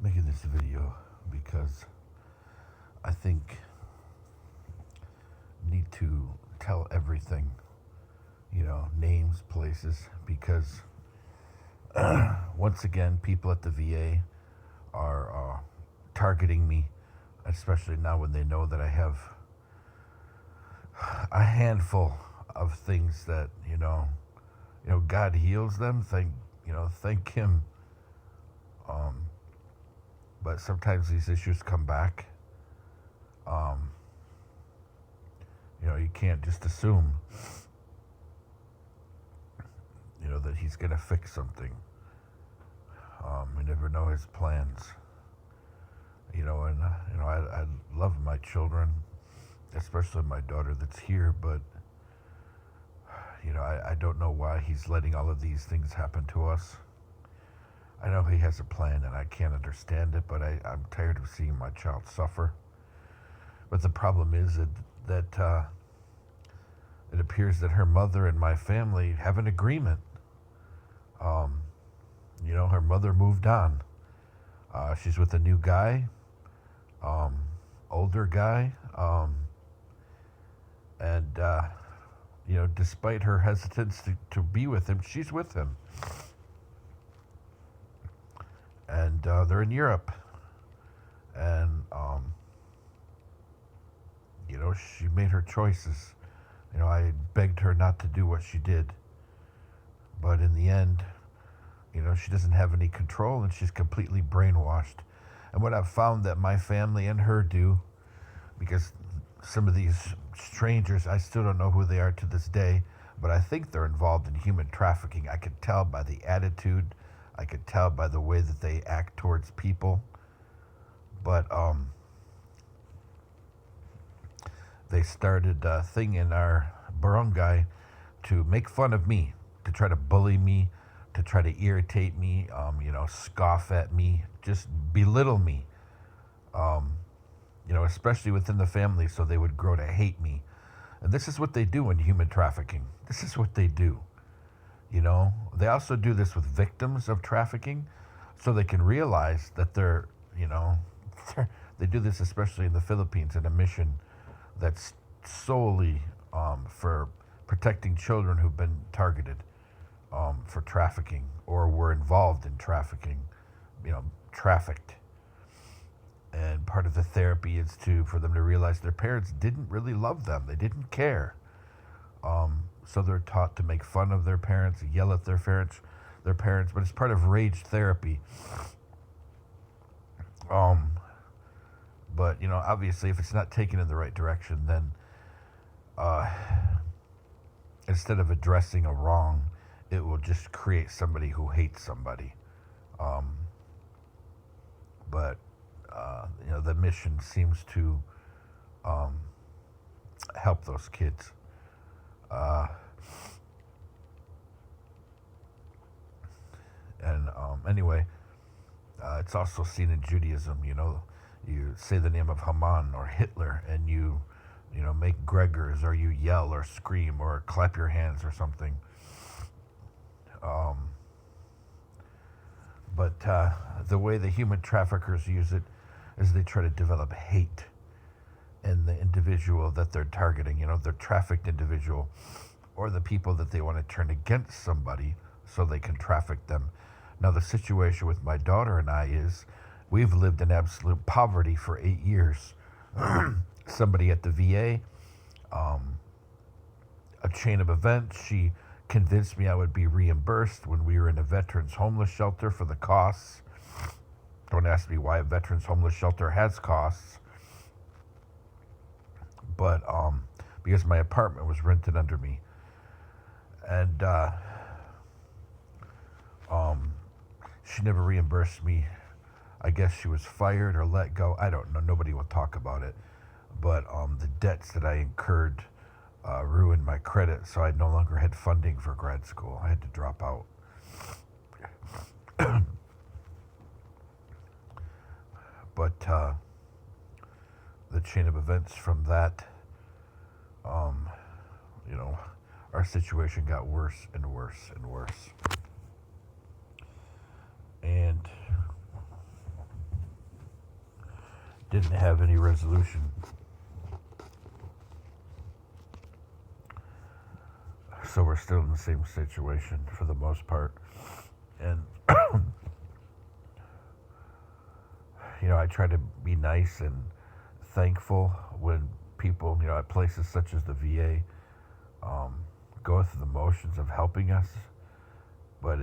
making this video because I think I need to tell everything, names, places, because once again, people at the VA are targeting me, especially now when they know that I have a handful of things that God heals them. Thank Him. Um, but sometimes these issues come back. Um, you can't just assume, that He's gonna fix something. You never know His plans. I love my children, especially my daughter that's here, but I don't know why He's letting all of these things happen to us. I know He has a plan and I can't understand it, but I'm tired of seeing my child suffer. But the problem is that it appears that her mother and my family have an agreement. Her mother moved on. She's with a new guy, older guy, and despite her hesitance to be with him, she's with him. And they're in Europe. And, she made her choices. I begged her not to do what she did. But in the end, she doesn't have any control and she's completely brainwashed. And what I've found that my family and her do, because some of these strangers, I still don't know who they are to this day, but I think they're involved in human trafficking. I could tell by the attitude. I could tell by the way that they act towards people. But they started a thing in our barangay to make fun of me, to try to bully me, to try to irritate me, scoff at me, just belittle me, especially within the family, so they would grow to hate me. And this is what they do in human trafficking. This is what they do. They also do this with victims of trafficking, so they can realize that they do this especially in the Philippines in a mission that's solely for protecting children who've been targeted for trafficking or were involved in trafficking, trafficked. And part of the therapy is for them to realize their parents didn't really love them. They didn't care. So they're taught to make fun of their parents, yell at their parents, but it's part of rage therapy. But obviously, if it's not taken in the right direction, then instead of addressing a wrong, it will just create somebody who hates somebody. But the mission seems to help those kids. Anyway, it's also seen in Judaism. You say the name of Haman or Hitler, and you make Gregors, or you yell or scream or clap your hands or something. But the way the human traffickers use it is they try to develop hate in the individual that they're targeting, the trafficked individual, or the people that they want to turn against somebody so they can traffic them. Now, the situation with my daughter and I is we've lived in absolute poverty for 8 years. Somebody at the VA, a chain of events, she convinced me I would be reimbursed when we were in a veterans homeless shelter for the costs. Don't ask me why a veterans homeless shelter has costs. But because my apartment was rented under me. And she never reimbursed me. I guess she was fired or let go. I don't know. Nobody will talk about it. But the debts that I incurred ruined my credit, so I no longer had funding for grad school. I had to drop out. But the chain of events from that, our situation got worse and worse and worse. And didn't have any resolution. So we're still in the same situation for the most part. And, I try to be nice and thankful when people, at places such as the VA, go through the motions of helping us. But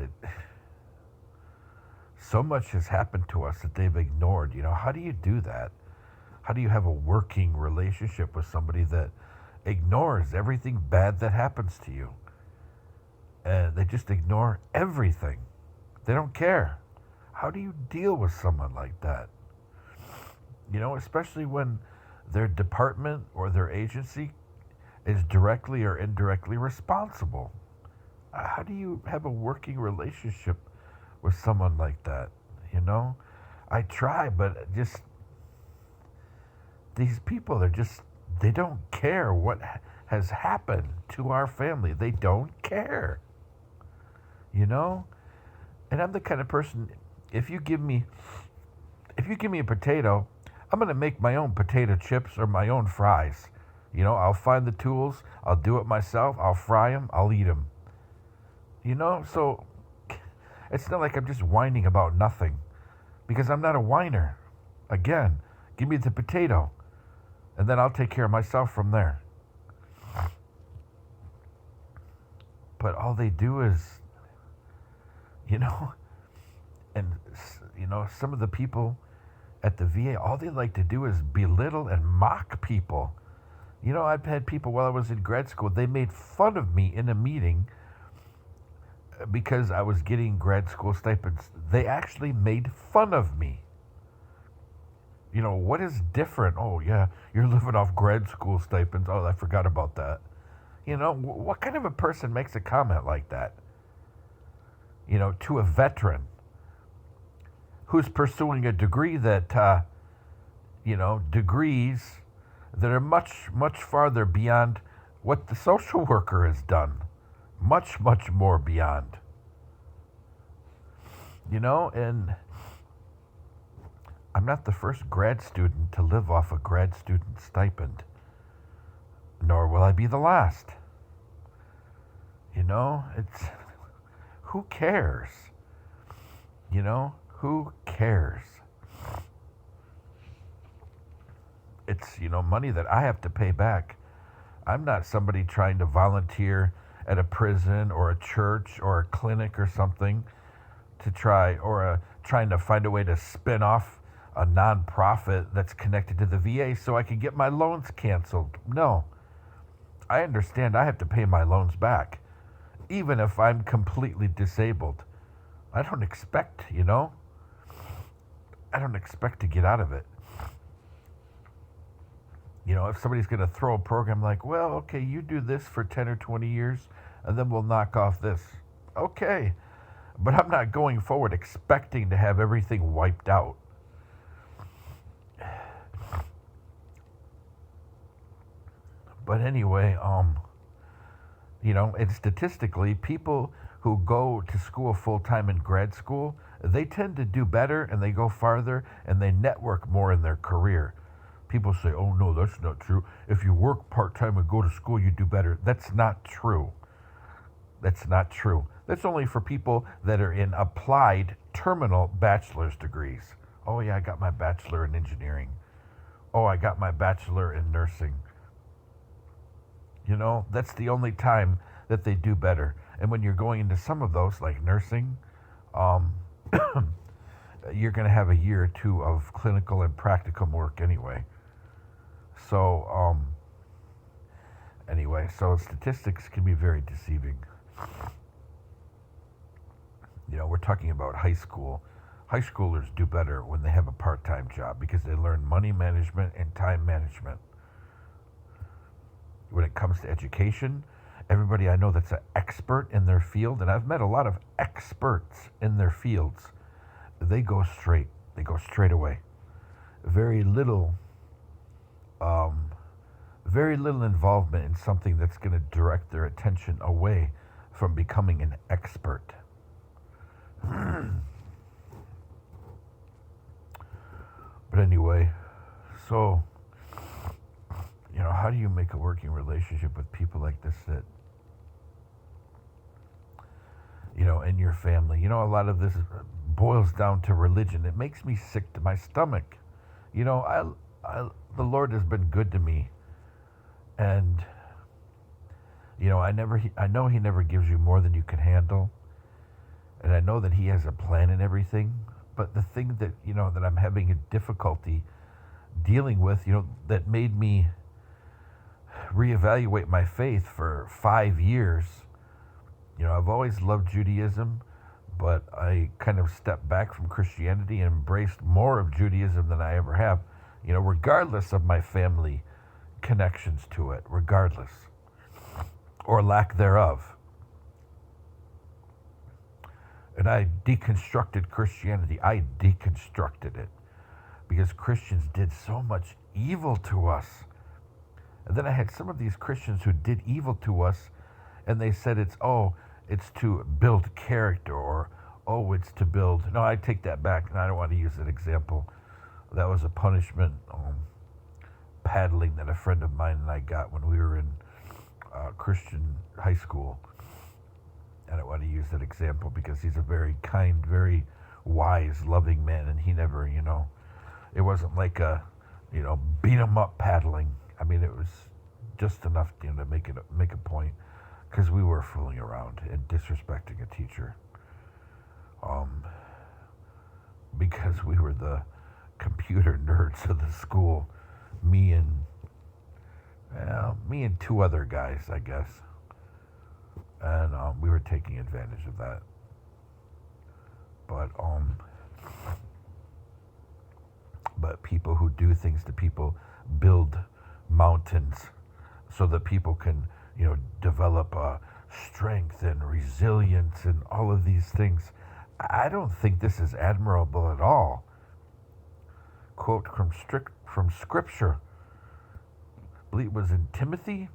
so much has happened to us that they've ignored. How do you do that? How do you have a working relationship with somebody that ignores everything bad that happens to you? And they just ignore everything. They don't care. How do you deal with someone like that? Especially when their department or their agency is directly or indirectly responsible. How do you have a working relationship with someone like that? I try, but just these people they don't care what has happened to our family. They don't care. And I'm the kind of person, if you give me a potato, I'm going to make my own potato chips or my own fries. I'll find the tools, I'll do it myself, I'll fry them, I'll eat them. So it's not like I'm just whining about nothing, because I'm not a whiner. Again, give me the potato, and then I'll take care of myself from there. But all they do is, and some of the people at the VA, all they like to do is belittle and mock people. I've had people while I was in grad school, they made fun of me in a meeting because I was getting grad school stipends. They actually made fun of me. What is different? Oh, yeah, you're living off grad school stipends. Oh, I forgot about that. What kind of a person makes a comment like that? To a veteran who's pursuing a degree that, degrees that are much, much farther beyond what the social worker has done. Much, much more beyond. And I'm not the first grad student to live off a grad student stipend, nor will I be the last. It's, who cares? Who cares? It's, money that I have to pay back. I'm not somebody trying to volunteer at a prison or a church or a clinic or something trying to find a way to spin off a nonprofit that's connected to the VA so I can get my loans canceled. No. I understand I have to pay my loans back, even if I'm completely disabled. I don't expect to get out of it. If somebody's going to throw a program like, well, okay, you do this for 10 or 20 years, and then we'll knock off this. Okay, but I'm not going forward expecting to have everything wiped out. But anyway, and statistically, people who go to school full-time in grad school, they tend to do better and they go farther and they network more in their career. People say, oh no, that's not true. If you work part-time and go to school, you do better. That's not true. That's not true. That's only for people that are in applied terminal bachelor's degrees. Oh yeah, I got my bachelor in engineering. Oh, I got my bachelor in nursing. That's the only time that they do better. And when you're going into some of those, like nursing, you're going to have a year or two of clinical and practicum work anyway. So, so statistics can be very deceiving. We're talking about high school. High schoolers do better when they have a part-time job because they learn money management and time management. When it comes to education, everybody I know that's an expert in their field, and I've met a lot of experts in their fields, they go straight. They go straight away. Very little involvement in something that's going to direct their attention away from becoming an expert. But anyway, So, how do you make a working relationship with people like this that, in your family? A lot of this boils down to religion. It makes me sick to my stomach. The Lord has been good to me, and I know He never gives you more than you can handle, and I know that He has a plan in everything. But the thing that that I'm having a difficulty dealing with, that made me reevaluate my faith for 5 years. I've always loved Judaism, but I kind of stepped back from Christianity and embraced more of Judaism than I ever have, regardless of my family connections to it, regardless, or lack thereof. And I deconstructed Christianity. I deconstructed it because Christians did so much evil to us. And then I had some of these Christians who did evil to us, and they said it's to build character, or it's to build. No, I take that back, and I don't want to use that example. That was a punishment, paddling that a friend of mine and I got when we were in Christian high school. I don't want to use that example because he's a very kind, very wise, loving man, and he never, it wasn't like a, beat him up paddling. I mean, it was just enough, to make a point, because we were fooling around and disrespecting a teacher, because we were the computer nerds of the school, me and two other guys, I guess, and we were taking advantage of that. But people who do things to people build mountains so that people can, develop strength and resilience and all of these things. I don't think this is admirable at all. Quote from Scripture, I believe it was in Timothy,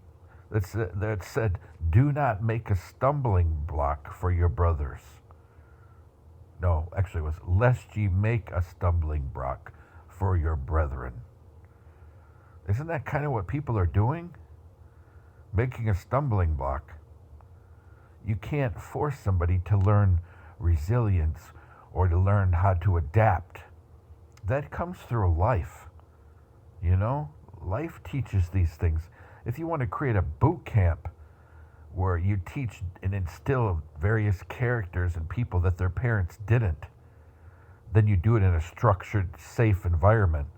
that said, "Do not make a stumbling block for your brothers." No, actually it was, "Lest ye make a stumbling block for your brethren." Isn't that kind of what people are doing? Making a stumbling block. You can't force somebody to learn resilience or to learn how to adapt. That comes through life. Life teaches these things. If you want to create a boot camp where you teach and instill various characters and people that their parents didn't, then you do it in a structured, safe environment.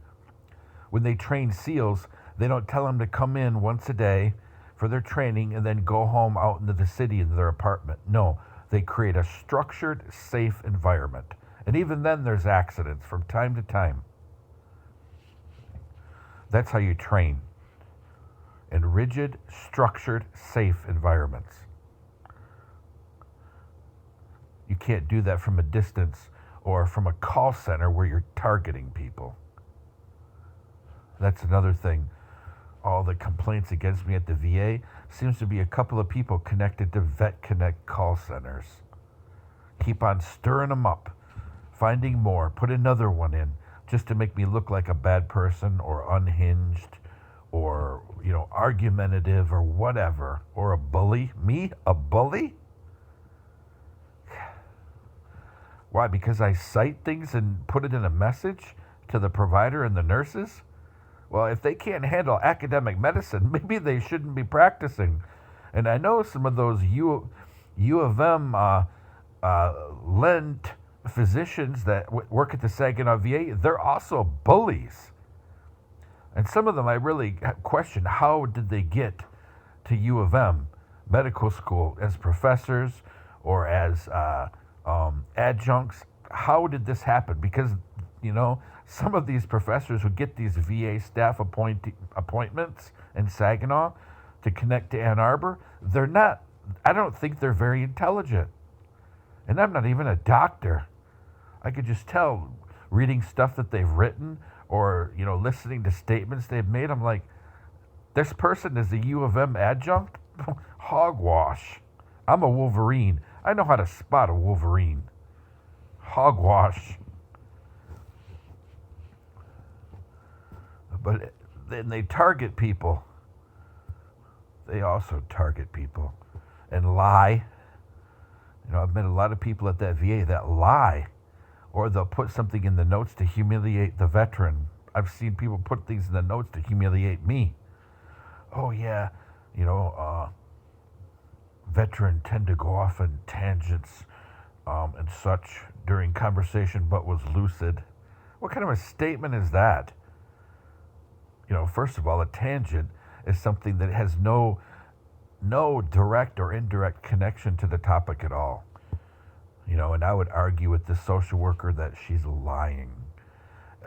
When they train SEALs, they don't tell them to come in once a day for their training and then go home out into the city into their apartment. No, they create a structured, safe environment. And even then there's accidents from time to time. That's how you train. In rigid, structured, safe environments. You can't do that from a distance or from a call center where you're targeting people. That's another thing. All the complaints against me at the VA seems to be a couple of people connected to Vet Connect call centers. Keep on stirring them up, finding more, put another one in, just to make me look like a bad person or unhinged or, argumentative or whatever, or a bully. Me, a bully? Why? Because I cite things and put it in a message to the provider and the nurses? Well, if they can't handle academic medicine, maybe they shouldn't be practicing. And I know some of those U of M Lent physicians that work at the Saginaw VA, they're also bullies. And some of them I really question, how did they get to U of M medical school as professors or as adjuncts? How did this happen? Because, some of these professors who get these VA staff appointments in Saginaw to connect to Ann Arbor, I don't think they're very intelligent. And I'm not even a doctor. I could just tell, reading stuff that they've written or, listening to statements they've made, I'm like, this person is a U of M adjunct? Hogwash. I'm a Wolverine. I know how to spot a Wolverine. Hogwash. But then they target people. They also target people and lie. I've met a lot of people at that VA that lie, or they'll put something in the notes to humiliate the veteran. I've seen people put things in the notes to humiliate me. Oh yeah, veteran tend to go off on tangents and such during conversation, but was lucid. What kind of a statement is that? First of all, a tangent is something that has no direct or indirect connection to the topic at all. And I would argue with this social worker that she's lying,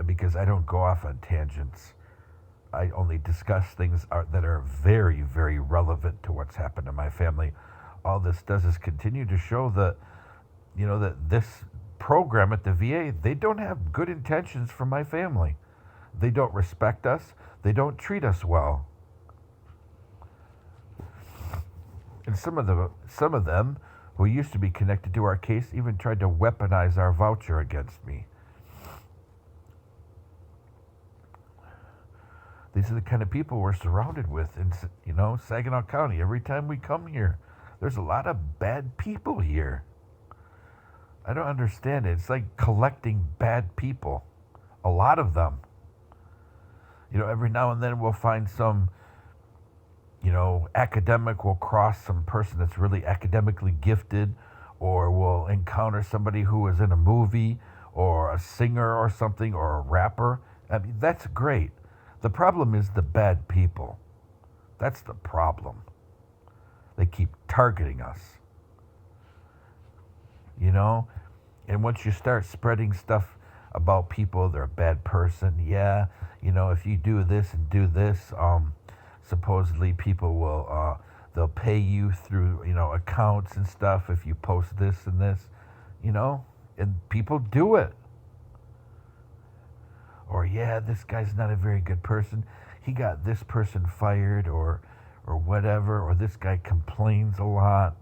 because I don't go off on tangents. I only discuss things that are very, very relevant to what's happened in my family. All this does is continue to show that, that this program at the VA, they don't have good intentions for my family. They don't respect us. They don't treat us well. And some of them who used to be connected to our case even tried to weaponize our voucher against me. These are the kind of people we're surrounded with in, Saginaw County. Every time we come here, there's a lot of bad people here. I don't understand it. It's like collecting bad people. A lot of them. Every now and then we'll find some, academic will cross some person that's really academically gifted, or we'll encounter somebody who is in a movie, or a singer or something, or a rapper. I mean, that's great. The problem is the bad people. That's the problem. They keep targeting us. And once you start spreading stuff about people, they're a bad person. Yeah, if you do this and do this, supposedly people will, they'll pay you through, accounts and stuff if you post this and this, and people do it. Or, yeah, this guy's not a very good person. He got this person fired or whatever, or this guy complains a lot.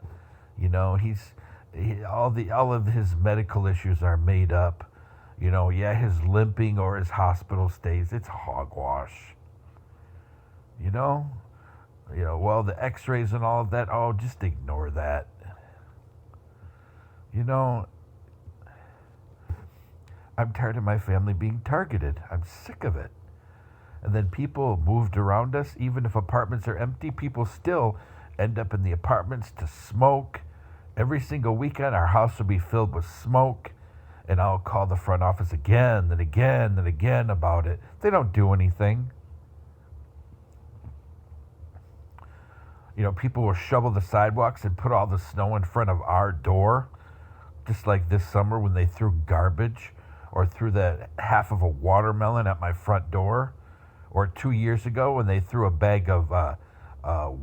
All of his medical issues are made up. His limping or his hospital stays, it's hogwash. Well, the x-rays and all of that, oh, just ignore that. I'm tired of my family being targeted. I'm sick of it. And then people moved around us. Even if apartments are empty, people still end up in the apartments to smoke. Every single weekend, our house will be filled with smoke. And I'll call the front office again and again and again about it. They don't do anything. People will shovel the sidewalks and put all the snow in front of our door. Just like this summer when they threw garbage or threw the half of a watermelon at my front door. Or 2 years ago when they threw a bag of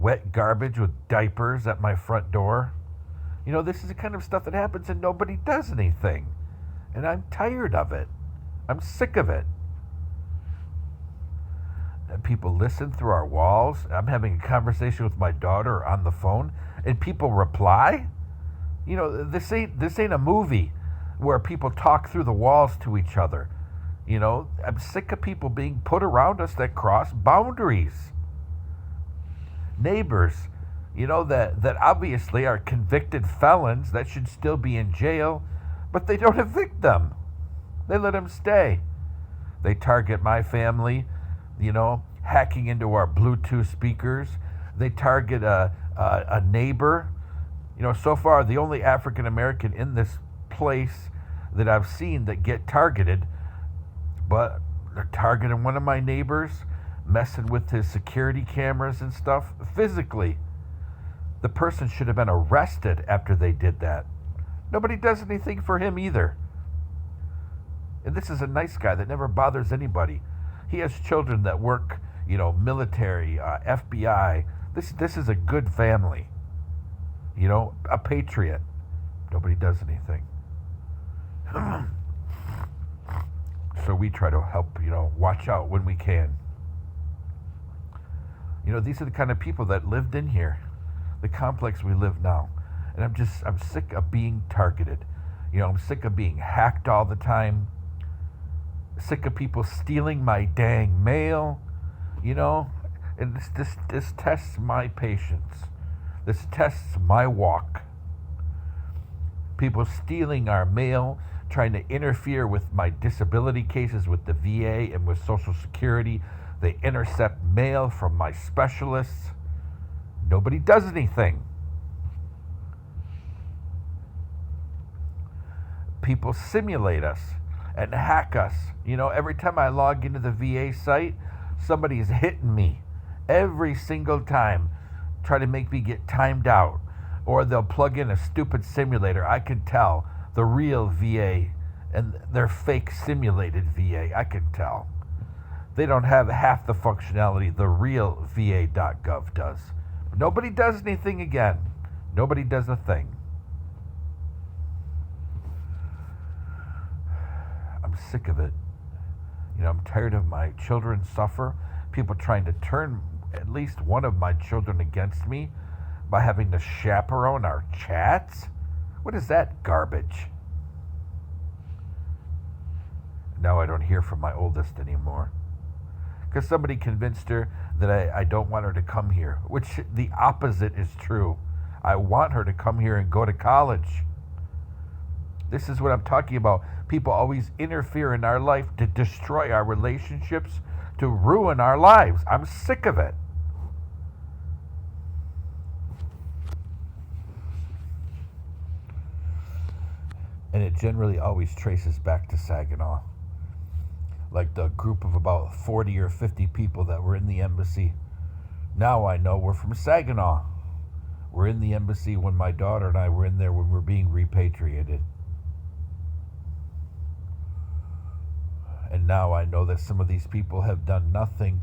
wet garbage with diapers at my front door. This is the kind of stuff that happens and nobody does anything. And I'm tired of it. I'm sick of it. And people listen through our walls. I'm having a conversation with my daughter on the phone, and people reply. This ain't a movie where people talk through the walls to each other. I'm sick of people being put around us that cross boundaries. Neighbors, that obviously are convicted felons that should still be in jail, but they don't evict them. They let them stay. They target my family, hacking into our Bluetooth speakers. They target a neighbor. So far, the only African American in this place that I've seen that get targeted, but they're targeting one of my neighbors, messing with his security cameras and stuff physically. The person should have been arrested after they did that. Nobody does anything for him either. And this is a nice guy that never bothers anybody. He has children that work, military, FBI. This is a good family. A patriot. Nobody does anything. So we try to help, watch out when we can. These are the kind of people that lived in here, the complex we live now. And I'm sick of being targeted. I'm sick of being hacked all the time. Sick of people stealing my dang mail. You know, and this tests my patience. This tests my walk. People stealing our mail, trying to interfere with my disability cases with the VA and with Social Security. They intercept mail from my specialists. Nobody does anything. People simulate us and hack us. You know, every time I log into the VA site, somebody's hitting me. Every single time, try to make me get timed out. Or they'll plug in a stupid simulator. I can tell the real VA and their fake simulated VA. I can tell. They don't have half the functionality the real VA.gov does. Nobody does anything again. Nobody does a thing. I'm sick of it. You know, I'm tired of my children suffer. People trying to turn at least one of my children against me by having to chaperone our chats. What is that garbage? Now I don't hear from my oldest anymore. Because somebody convinced her that I don't want her to come here, which the opposite is true. I want her to come here and go to college. This is what I'm talking about. People always interfere in our life to destroy our relationships, to ruin our lives. I'm sick of it. And it generally always traces back to Saginaw. Like the group of about 40 or 50 people that were in the embassy. Now I know we're from Saginaw. We're in the embassy when my daughter and I were in there when we were being repatriated. And now I know that some of these people have done nothing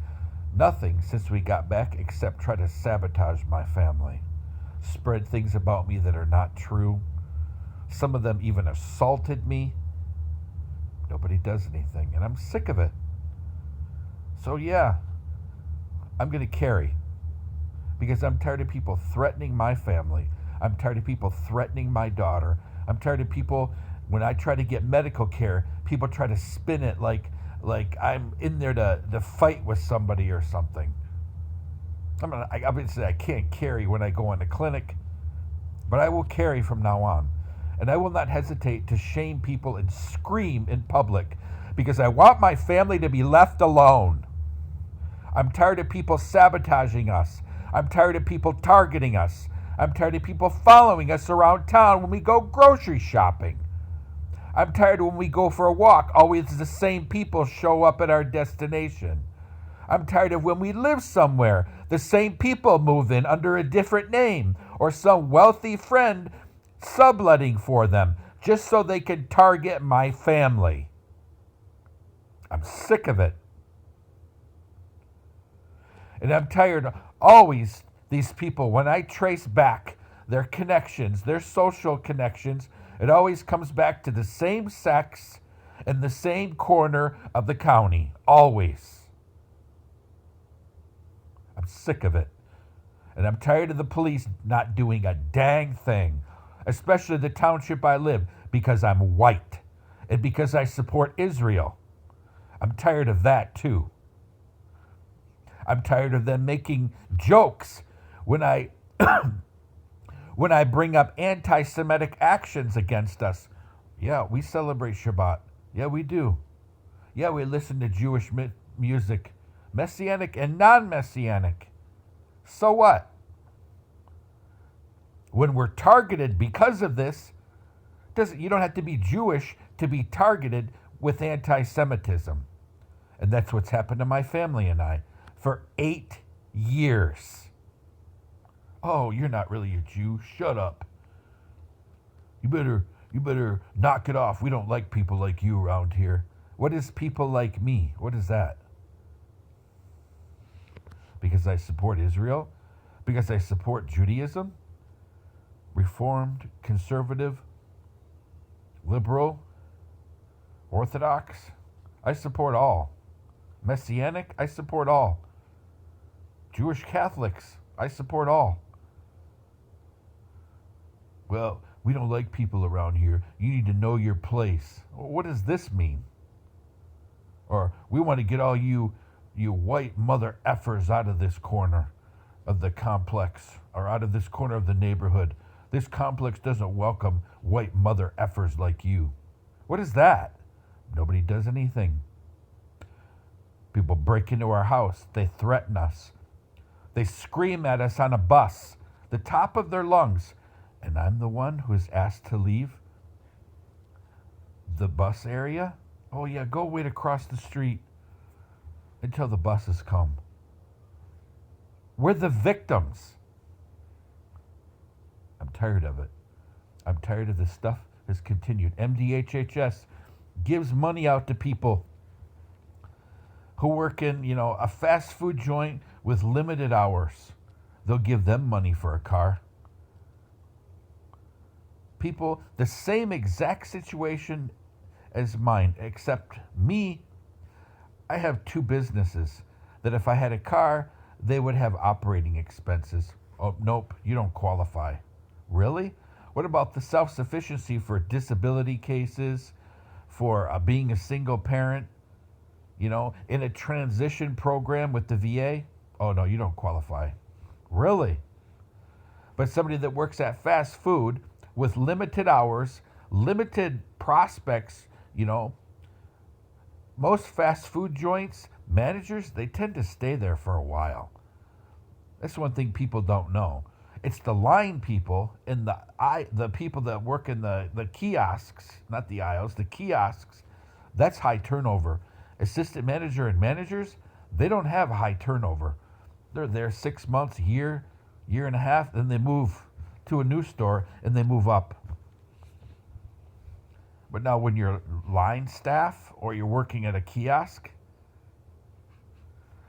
since we got back except try to sabotage my family. Spread things about me that are not true. Some of them even assaulted me. Nobody does anything, and I'm sick of it. So yeah, I'm going to carry. Because I'm tired of people threatening my family. I'm tired of people threatening my daughter. I'm tired of people, when I try to get medical care, people try to spin it like I'm in there to fight with somebody or something. Obviously I can't carry when I go in the clinic, but I will carry from now on. And I will not hesitate to shame people and scream in public because I want my family to be left alone. I'm tired of people sabotaging us. I'm tired of people targeting us. I'm tired of people following us around town when we go grocery shopping. I'm tired when we go for a walk, always the same people show up at our destination. I'm tired of when we live somewhere, the same people move in under a different name or some wealthy friend subletting for them just so they can target my family. I'm sick of it. And I'm tired always these people, when I trace back their connections, their social connections, it always comes back to the same sex in the same corner of the county. Always. I'm sick of it. And I'm tired of the police not doing a dang thing, especially the township I live, because I'm white and because I support Israel. I'm tired of that too. I'm tired of them making jokes when I when I bring up anti-Semitic actions against us. Yeah, we celebrate Shabbat. Yeah, we do. Yeah, we listen to Jewish music, Messianic and non-Messianic. So what? When we're targeted because of this, you don't have to be Jewish to be targeted with anti-Semitism. And that's what's happened to my family and I for 8 years. Oh, you're not really a Jew. Shut up. You better knock it off. We don't like people like you around here. What is people like me? What is that? Because I support Israel? Because I support Judaism? Reformed, conservative, liberal, Orthodox? I support all. Messianic? I support all. Jewish Catholics? I support all. Well, we don't like people around here. You need to know your place. What does this mean? Or we want to get all you you white mother effers out of this corner of the complex or out of this corner of the neighborhood. This complex doesn't welcome white mother effers like you. What is that? Nobody does anything. People break into our house. They threaten us. They scream at us on a bus, the top of their lungs. And I'm the one who is asked to leave the bus area? Oh yeah, go wait across the street until the buses come. We're the victims. I'm tired of it. I'm tired of this stuff has continued. MDHHS gives money out to people who work in, a fast food joint with limited hours. They'll give them money for a car. People, the same exact situation as mine, except me, I have two businesses that if I had a car, they would have operating expenses. Oh, nope, you don't qualify. Really? What about the self-sufficiency for disability cases, for being a single parent, in a transition program with the VA? Oh, no, you don't qualify. Really? But somebody that works at fast food with limited hours, limited prospects, most fast food joints, managers, they tend to stay there for a while. That's one thing people don't know. It's the line people and the people that work in the kiosks, not the aisles, the kiosks, that's high turnover. Assistant manager and managers, they don't have high turnover. They're there 6 months, year and a half, then they move to a new store and they move up. But now when you're line staff or you're working at a kiosk,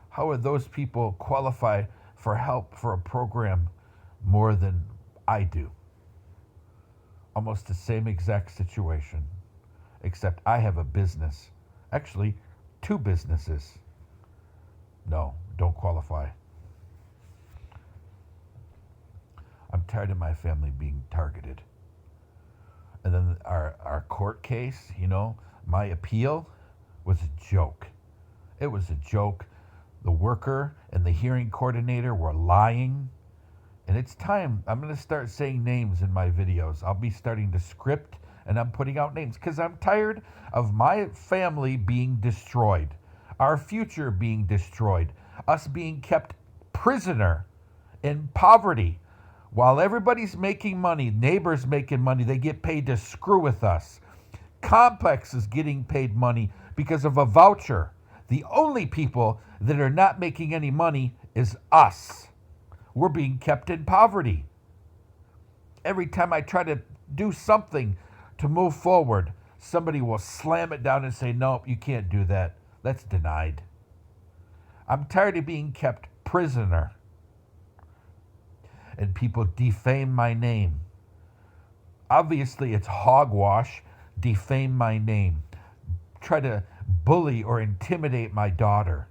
how would those people qualify for help for a program more than I do? Almost the same exact situation, except I have a business. Actually, 2 businesses. No, don't qualify. I'm tired of my family being targeted. And then our court case, my appeal was a joke. It was a joke. The worker and the hearing coordinator were lying. And it's time. I'm going to start saying names in my videos. I'll be starting to script and I'm putting out names because I'm tired of my family being destroyed, our future being destroyed, us being kept prisoner in poverty. While everybody's making money, neighbors making money, they get paid to screw with us. Complex is getting paid money because of a voucher. The only people that are not making any money is us. We're being kept in poverty. Every time I try to do something to move forward, somebody will slam it down and say, nope, you can't do that. That's denied. I'm tired of being kept prisoner. And people defame my name. Obviously, it's hogwash. Defame my name. Try to bully or intimidate my daughter.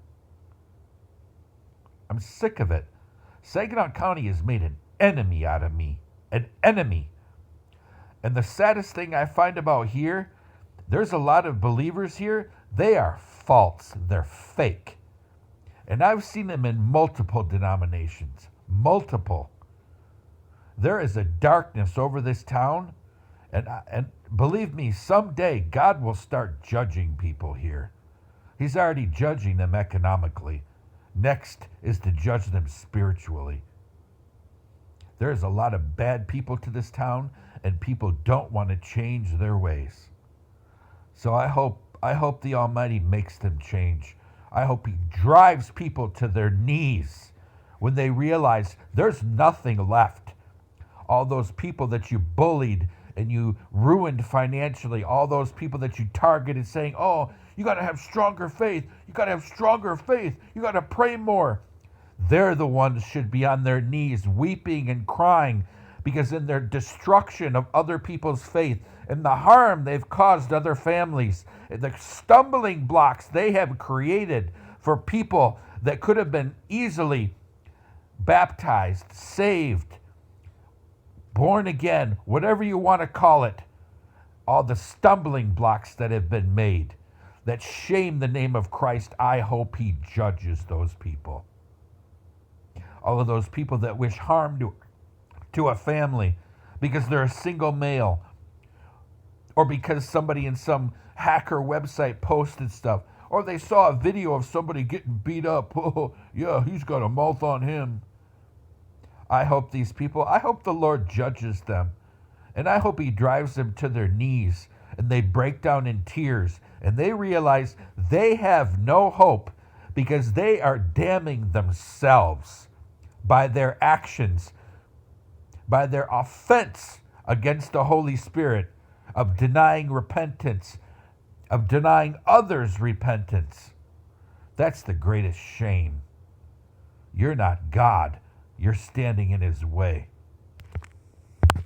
I'm sick of it. Saginaw County has made an enemy out of me. An enemy. And the saddest thing I find about here, there's a lot of believers here. They are false. They're fake. And I've seen them in multiple denominations. Multiple. There is a darkness over this town, and believe me, someday God will start judging people here. He's already judging them economically. Next is to judge them spiritually. There is a lot of bad people to this town, and people don't want to change their ways. So I hope the Almighty makes them change. I hope He drives people to their knees when they realize there's nothing left. All those people that you bullied and you ruined financially, all those people that you targeted saying, oh, you got to have stronger faith. You got to have stronger faith. You got to pray more. They're the ones should be on their knees weeping and crying because in their destruction of other people's faith and the harm they've caused other families, the stumbling blocks they have created for people that could have been easily baptized, saved, born again, whatever you want to call it, all the stumbling blocks that have been made. that shame the name of Christ, I hope he judges those people. All of those people that wish harm to a family because they're a single male, or because somebody in some hacker website posted stuff, or they saw a video of somebody getting beat up. Oh, yeah, he's got a mouth on him. I hope the Lord judges them. And I hope he drives them to their knees and they break down in tears and they realize they have no hope because they are damning themselves by their actions, by their offense against the Holy Spirit of denying repentance, of denying others repentance. That's the greatest shame. You're not God. You're standing in his way.